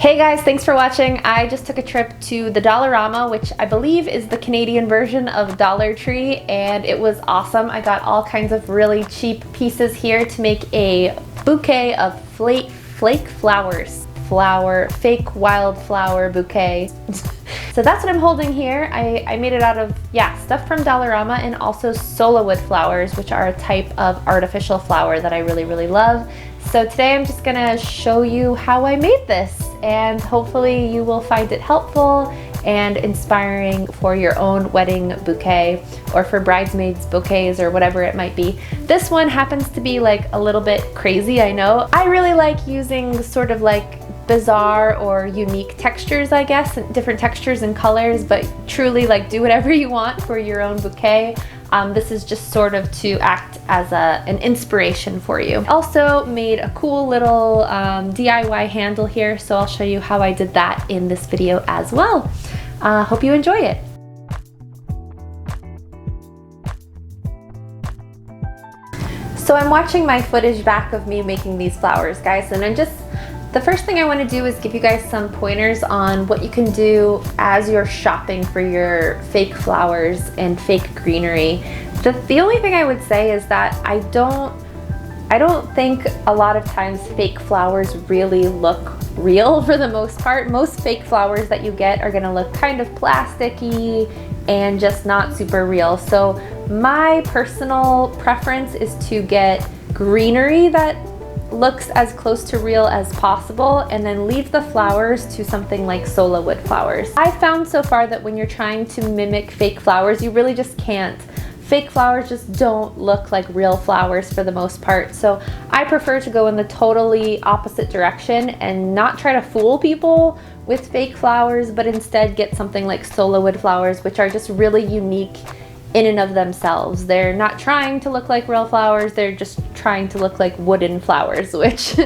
Hey guys, thanks for watching. I just took a trip to the Dollarama, which I believe is the Canadian version of Dollar Tree, and it was awesome. I got all kinds of really cheap pieces here to make a bouquet of fake wildflower bouquet. So that's what I'm holding here. I made it out of, stuff from Dollarama and also sola wood flowers, which are a type of artificial flower that I really love. So today I'm just gonna show you how I made this, and hopefully you will find it helpful and inspiring for your own wedding bouquet or for bridesmaids bouquets or whatever it might be. This one happens to be like a little bit crazy, I know. I really like using sort of like bizarre or unique textures, I guess, different textures and colors, but truly like do whatever you want for your own bouquet. This is just sort of to act as an inspiration for you. Also made a cool little DIY handle here, so I'll show you how I did that in this video as well. Hope you enjoy it. So I'm watching my footage back of me making these flowers, guys, and the first thing I want to do is give you guys some pointers on what you can do as you're shopping for your fake flowers and fake greenery. The only thing I would say is that I don't think a lot of times fake flowers really look real for the most part. Most fake flowers that you get are gonna look kind of plasticky and just not super real. So my personal preference is to get greenery that looks as close to real as possible, and then leave the flowers to something like sola wood flowers. I've found so far that when you're trying to mimic fake flowers, you really just can't. Fake flowers just don't look like real flowers for the most part. So I prefer to go in the totally opposite direction and not try to fool people with fake flowers, but instead get something like sola wood flowers, which are just really unique in and of themselves. They're not trying to look like real flowers, they're just trying to look like wooden flowers, which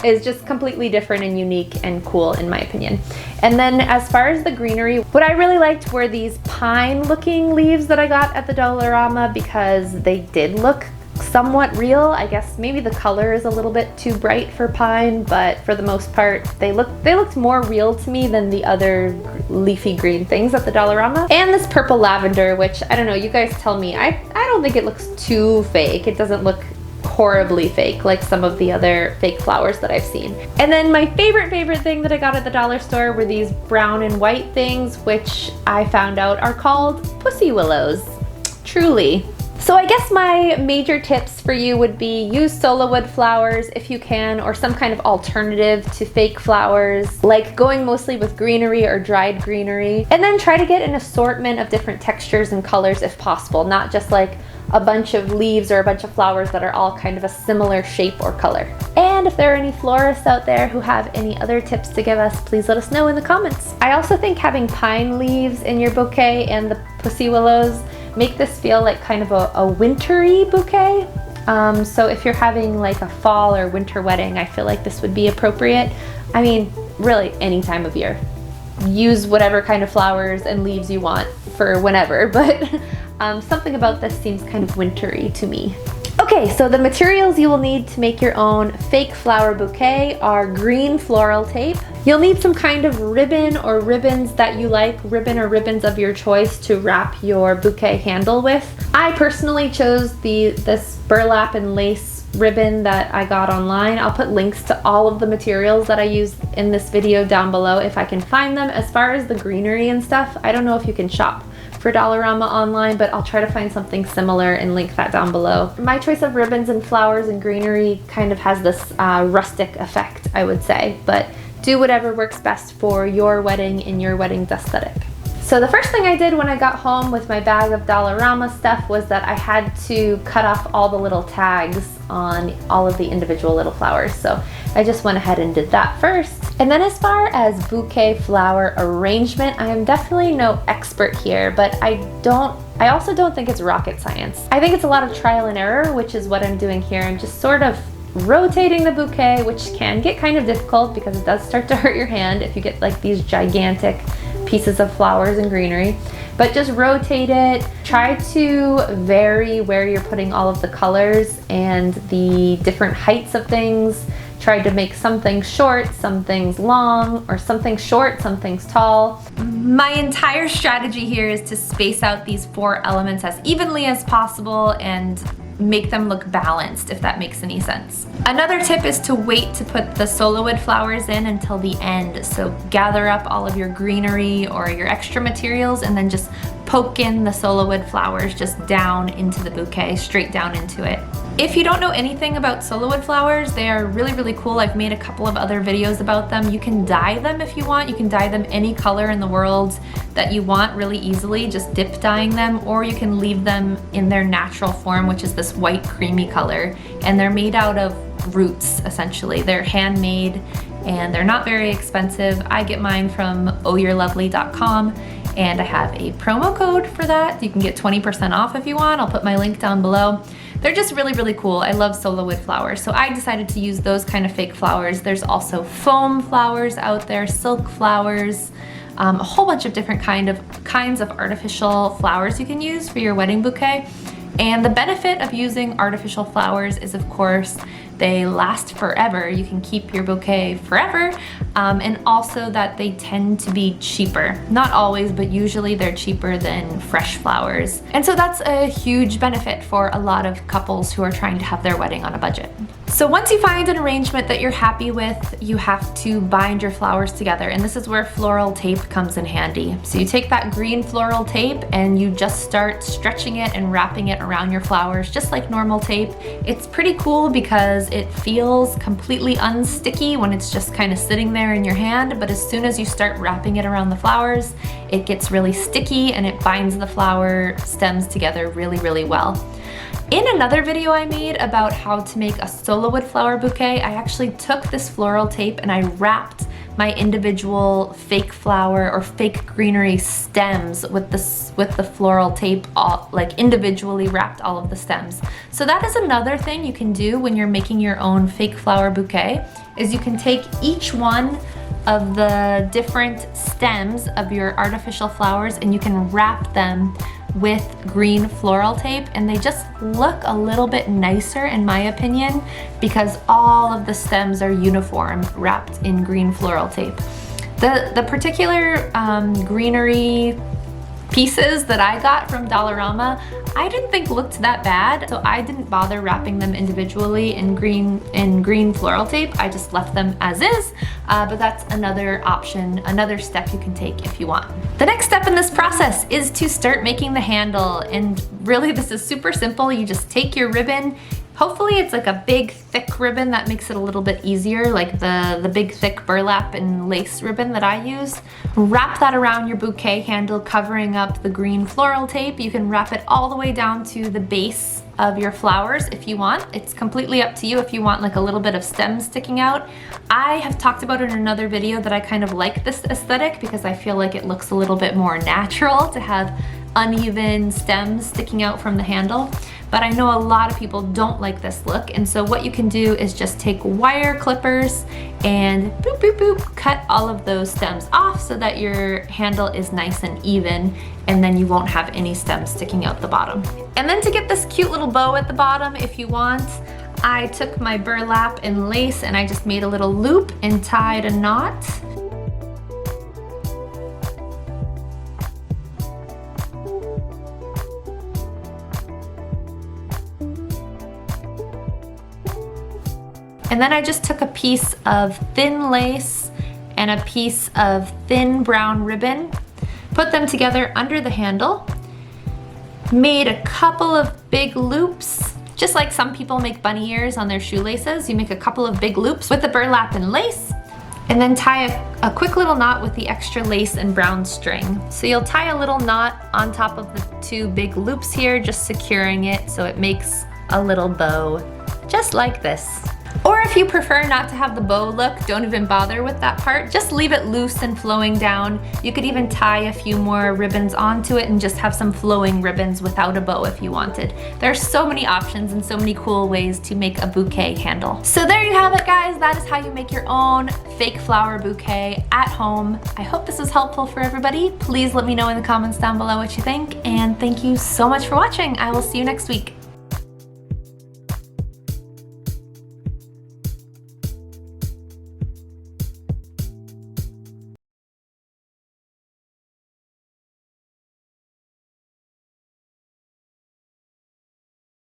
is just completely different and unique and cool in my opinion. And then as far as the greenery, what I really liked were these pine looking leaves that I got at the Dollarama because they did look somewhat real. I guess maybe the color is a little bit too bright for pine, but for the most part they looked more real to me than the other leafy green things at the Dollarama. And this purple lavender, which I don't know, you guys tell me, I don't think it looks too fake. It doesn't look horribly fake like some of the other fake flowers that I've seen. And then my favorite thing that I got at the dollar store were these brown and white things, which I found out are called pussy willows. Truly. So I guess my major tips for you would be use sola wood flowers if you can, or some kind of alternative to fake flowers, like going mostly with greenery or dried greenery. And then try to get an assortment of different textures and colors if possible, not just like a bunch of leaves or a bunch of flowers that are all kind of a similar shape or color. And if there are any florists out there who have any other tips to give us, please let us know in the comments. I also think having pine leaves in your bouquet and the pussy willows make this feel like kind of a wintry bouquet. So if you're having like a fall or winter wedding, I feel like this would be appropriate. I mean, really any time of year. Use whatever kind of flowers and leaves you want for whenever, but something about this seems kind of wintry to me. Okay, so the materials you will need to make your own fake flower bouquet are green floral tape. You'll need some kind of ribbon or ribbons that you like, ribbon or ribbons of your choice to wrap your bouquet handle with. I personally chose this burlap and lace ribbon that I got online. I'll put links to all of the materials that I used in this video down below if I can find them. As far as the greenery and stuff, I don't know if you can shop for Dollarama online, but I'll try to find something similar and link that down below. My choice of ribbons and flowers and greenery kind of has this rustic effect, I would say, but do whatever works best for your wedding in your wedding's aesthetic. So the first thing I did when I got home with my bag of Dollarama stuff was that I had to cut off all the little tags on all of the individual little flowers. So I just went ahead and did that first. And then as far as bouquet flower arrangement, I am definitely no expert here, but I also don't think it's rocket science. I think it's a lot of trial and error, which is what I'm doing here. I'm just sort of rotating the bouquet, which can get kind of difficult because it does start to hurt your hand if you get like these gigantic pieces of flowers and greenery. But just rotate it. Try to vary where you're putting all of the colors and the different heights of things tried to make some things short, some things long, or some things short, some things tall. My entire strategy here is to space out these 4 elements as evenly as possible and make them look balanced, if that makes any sense. Another tip is to wait to put the sola wood flowers in until the end. So gather up all of your greenery or your extra materials and then just poke in the sola wood flowers just down into the bouquet, straight down into it. If you don't know anything about sola wood flowers, they are really, really cool. I've made a couple of other videos about them. You can dye them if you want. You can dye them any color in the world that you want really easily, just dip dyeing them, or you can leave them in their natural form, which is this white creamy color. And they're made out of roots, essentially. They're handmade and they're not very expensive. I get mine from ohyourlovely.com. and I have a promo code for that. You can get 20% off if you want. I'll put my link down below. They're just really, really cool. I love sola wood flowers, so I decided to use those kind of fake flowers. There's also foam flowers out there, silk flowers, a whole bunch of different kinds of artificial flowers you can use for your wedding bouquet. And the benefit of using artificial flowers is, of course, they last forever. You can keep your bouquet forever, and also that they tend to be cheaper. Not always, but usually they're cheaper than fresh flowers. And so that's a huge benefit for a lot of couples who are trying to have their wedding on a budget. So once you find an arrangement that you're happy with, you have to bind your flowers together, and this is where floral tape comes in handy. So you take that green floral tape and you just start stretching it and wrapping it around your flowers just like normal tape. It's pretty cool because it feels completely unsticky when it's just kind of sitting there in your hand, but as soon as you start wrapping it around the flowers, it gets really sticky and it binds the flower stems together really, really well. In another video I made about how to make a sola wood flower bouquet, I actually took this floral tape and I wrapped my individual fake flower or fake greenery stems with the floral tape, like individually wrapped all of the stems. So that is another thing you can do when you're making your own fake flower bouquet, is you can take each one of the different stems of your artificial flowers and you can wrap them with green floral tape, and they just look a little bit nicer in my opinion because all of the stems are uniform wrapped in green floral tape. The particular greenery pieces that I got from Dollarama, I didn't think looked that bad, so I didn't bother wrapping them individually in green floral tape. I just left them as is, but that's another option, another step you can take if you want. The next step in this process is to start making the handle, and really this is super simple. You just take your ribbon. Hopefully it's like a big thick ribbon that makes it a little bit easier, like the big thick burlap and lace ribbon that I use. Wrap that around your bouquet handle, covering up the green floral tape. You can wrap it all the way down to the base of your flowers if you want. It's completely up to you if you want like a little bit of stem sticking out. I have talked about it in another video that I kind of like this aesthetic because I feel like it looks a little bit more natural to have uneven stems sticking out from the handle. But I know a lot of people don't like this look, and so what you can do is just take wire clippers and boop, boop, boop, cut all of those stems off so that your handle is nice and even, and then you won't have any stems sticking out the bottom. And then to get this cute little bow at the bottom, if you want, I took my burlap and lace and I just made a little loop and tied a knot. And then I just took a piece of thin lace and a piece of thin brown ribbon, put them together under the handle, made a couple of big loops, just like some people make bunny ears on their shoelaces. You make a couple of big loops with the burlap and lace, and then tie a quick little knot with the extra lace and brown string. So you'll tie a little knot on top of the 2 big loops here, just securing it so it makes a little bow, just like this. Or if you prefer not to have the bow look, don't even bother with that part. Just leave it loose and flowing down. You could even tie a few more ribbons onto it and just have some flowing ribbons without a bow if you wanted. There are so many options and so many cool ways to make a bouquet handle. So there you have it, guys. That is how you make your own fake flower bouquet at home. I hope this was helpful for everybody. Please let me know in the comments down below what you think, and thank you so much for watching. I will see you next week.